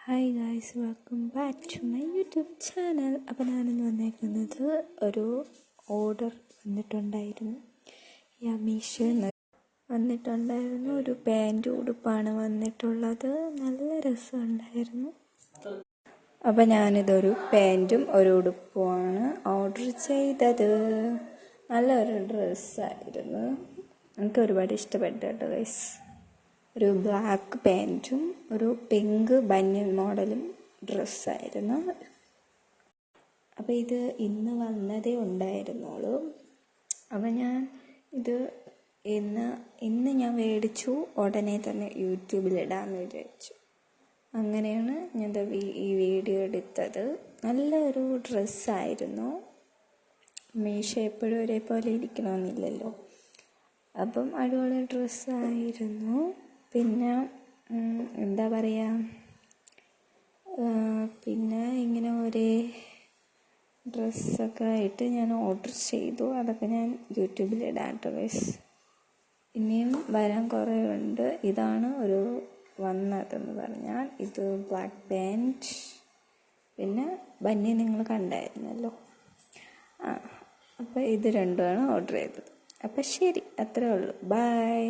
Hi guys, welcome back to my YouTube channel. അപ്പോൾ ഞാനിന്ന് വന്നേക്കുന്നത് ഒരു ഓർഡർ വന്നിട്ടുണ്ടായിരുന്നു. മീഷോന്ന് വന്നിട്ടുണ്ടായിരുന്നു. ഒരു പാൻറ് ഉടുപ്പാണ് വന്നിട്ടുള്ളത്. നല്ല രസമുണ്ടായിരുന്നു. അപ്പോൾ ഞാനിതൊരു പാൻറ്റും ഒരു ഉടുപ്പുമാണ് ഓർഡർ ചെയ്തത്. നല്ലൊരു ഡ്രസ്സായിരുന്നു. എനിക്ക് ഒരുപാട് ഇഷ്ടപ്പെട്ടു കേട്ടോ ഗൈസ്. ഒരു ബ്ലാക്ക് പാൻറ്റും ഒരു പിങ്ക് ബനിയൻ മോഡലും ഡ്രസ്സായിരുന്നു. അപ്പോൾ ഇത് ഇന്ന് വന്നതേ ഉണ്ടായിരുന്നുള്ളൂ. അപ്പോൾ ഞാൻ ഇത് ഇന്ന് ഞാൻ മേടിച്ചു. ഉടനെ തന്നെ യൂട്യൂബിലിടാമെന്ന് വിചാരിച്ചു. അങ്ങനെയാണ് ഞാൻ ഈ വീഡിയോ എടുത്തത്. നല്ലൊരു ഡ്രസ്സായിരുന്നു. മീഷോ എപ്പോഴും ഒരേപോലെ ഇരിക്കണമെന്നില്ലല്ലോ. അപ്പം അടിപൊളി ഡ്രസ്സായിരുന്നു. പിന്നെ എന്താ പറയുക, പിന്നെ ഇങ്ങനെ ഒരേ ഡ്രസ്സൊക്കെ ആയിട്ട് ഞാൻ ഓർഡർ ചെയ്തു. അതൊക്കെ ഞാൻ യൂട്യൂബിലിടാം കേട്ടോ ഗൈസ്. ഇനിയും വരാൻ കുറേ ഉണ്ട്. ഇതാണ് ഒരു വന്നതെന്ന് പറഞ്ഞാൽ ഇത് ബ്ലാക്ക് പാൻറ്, പിന്നെ ബനിയൻ നിങ്ങൾ കണ്ടായിരുന്നല്ലോ. അപ്പോൾ ഇത് രണ്ടുമാണ് ഓർഡർ ചെയ്തത്. അപ്പം ശരി, അത്രേ ഉള്ളൂ. ബൈ.